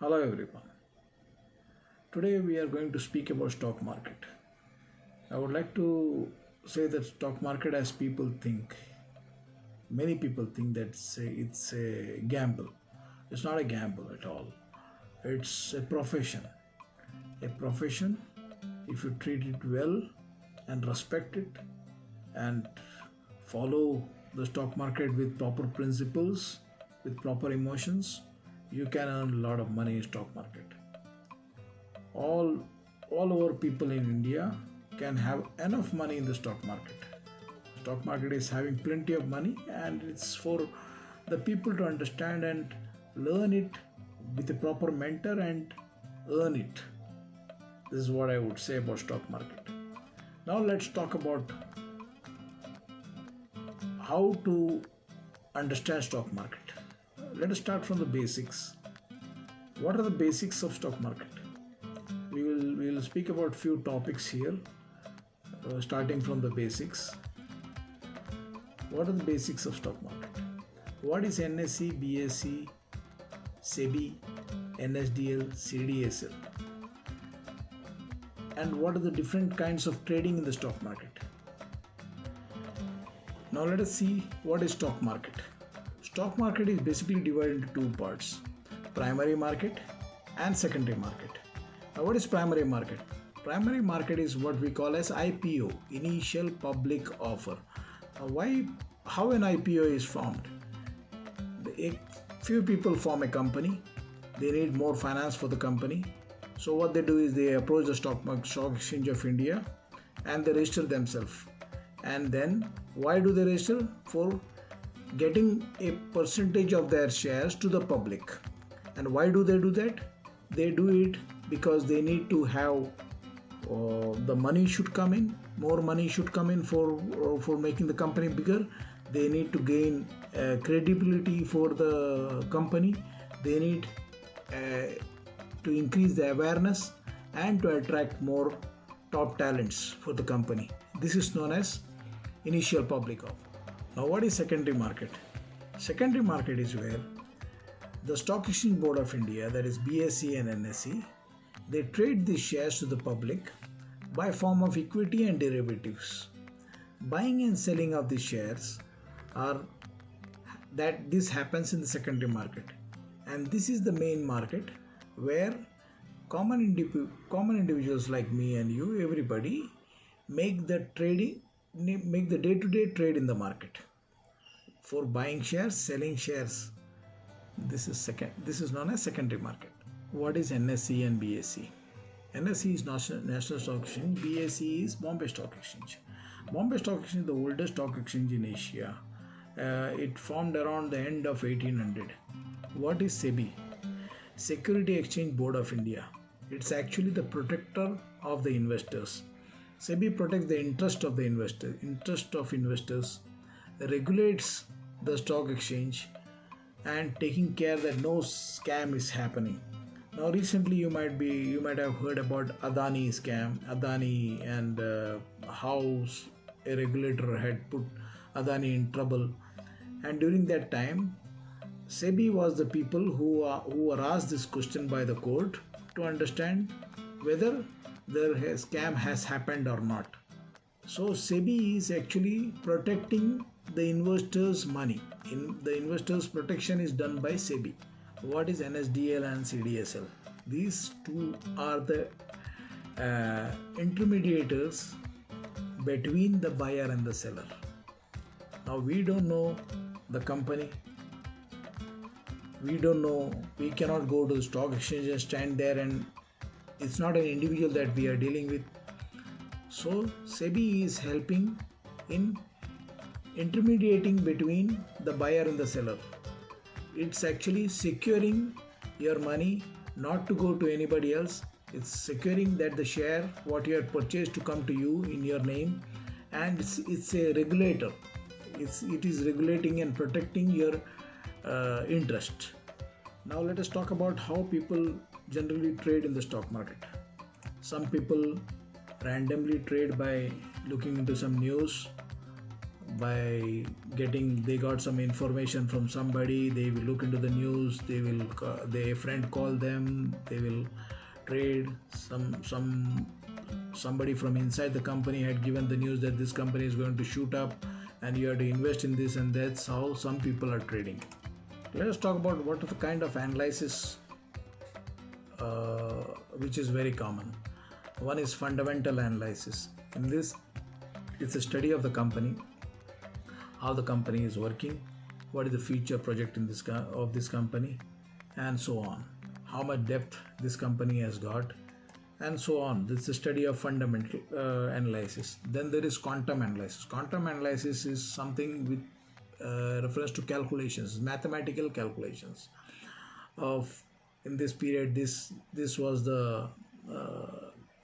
Hello everyone. Today we are going to speak about stock market. I would like to say that stock market as people think. Many people think that it's a gamble. It's not a gamble at all. It's a profession. A profession if you treat it well and respect it and follow the stock market with proper principles, with proper emotions, you can earn a lot of money in stock market. All over people in India can have enough money in the stock market. Stock market is having plenty of money, and it's for the people to understand and learn it with a proper mentor and earn it. This is what I would say about stock market. Now let's talk about how to understand stock market. Let us start from the basics. What are the basics of stock market? We will speak about few topics here, starting from the basics. What are the basics of stock market? What is NSE, BSE, SEBI, NSDL, CDSL? And what are the different kinds of trading in the stock market? Now let us see what is stock market. Stock market is basically divided into two parts: primary market and secondary market. Now what is primary market? Primary market is what we call as IPO, initial public offer. How an IPO is formed? A few people form a company. They need more finance for the company. So what they do is they approach the stock exchange of India and they register themselves. And then why do they register? For getting a percentage of their shares to the public. And why do they do that? They do it because they need to have the money should come in, more money should come in for making the company bigger. They need to gain credibility for the company. They need to increase the awareness and to attract more top talents for the company. This is known as initial public offer. Now what is secondary market? Secondary market is where the Stock Exchange Board of India, that is BSE and NSE, they trade these shares to the public by form of equity and derivatives. Buying and selling of these shares this happens in the secondary market, and this is the main market where common individuals like me and you, everybody, make the day-to-day trade in the market for buying shares, selling shares. This is known as secondary market. What is NSE and BSE? NSE is National Stock Exchange. BSE is Bombay Stock Exchange. Bombay Stock Exchange is the oldest stock exchange in Asia. It formed around the end of 1800. What is SEBI? Security Exchange Board of India. It's actually the protector of the investors. SEBI protects the interest of investors, regulates the stock exchange, and taking care that no scam is happening. Now recently you might have heard about Adani scam, and how a regulator had put Adani in trouble. And during that time, SEBI was the people who were asked this question by the court to understand whether their scam has happened or not. So SEBI is actually protecting the investors' money. The investors' protection is done by SEBI. What is NSDL and CDSL? These two are the intermediators between the buyer and the seller. Now we don't know the company. We don't know. We cannot go to the stock exchange and stand there, and it's not an individual that we are dealing with. So SEBI is helping in intermediating between the buyer and the seller. It's actually securing your money not to go to anybody else. It's securing that the share what you have purchased to come to you in your name, and it's a regulator. It is regulating and protecting your interest. Now let us talk about how people generally trade in the stock market. Some people randomly trade by looking into some news by getting, they got some information from somebody, they will look into the news, they will their friend call them, they will trade. Somebody from inside the company had given the news that this company is going to shoot up and you have to invest in this, and that's how some people are trading. Let us talk about what are the kind of analysis which is very common. One is fundamental analysis. In this, it's a study of the company, how the company is working, what is the future project in of this company, and so on. How much depth this company has got, and so on. This is a study of fundamental analysis. Then there is quantum analysis. Quantum analysis is something with reference to calculations, mathematical calculations of, in this period, this was the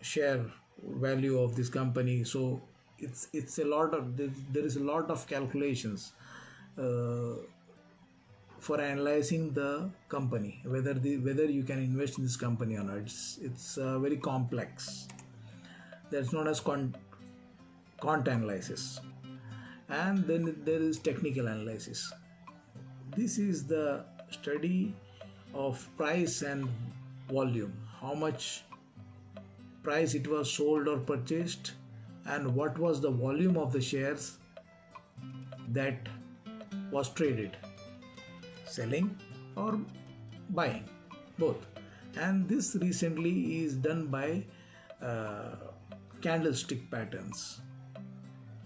share value of this company. So it's a lot of, there is a lot of calculations for analyzing the company, whether you can invest in this company or not. It's very complex. That's known as quant analysis. And then there is technical analysis. This is the study of price and volume, how much price it was sold or purchased, and what was the volume of the shares that was traded, selling or buying, both. And this recently is done by candlestick patterns.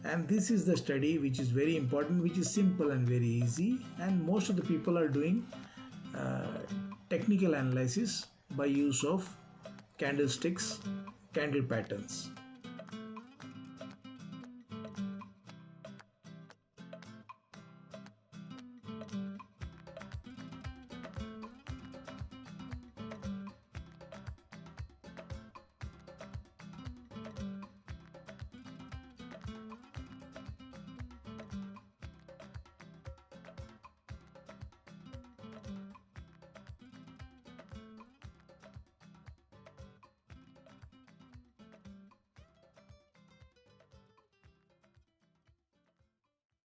And this is the study which is very important, which is simple and very easy, and most of the people are doing technical analysis by use of candlesticks, candle patterns.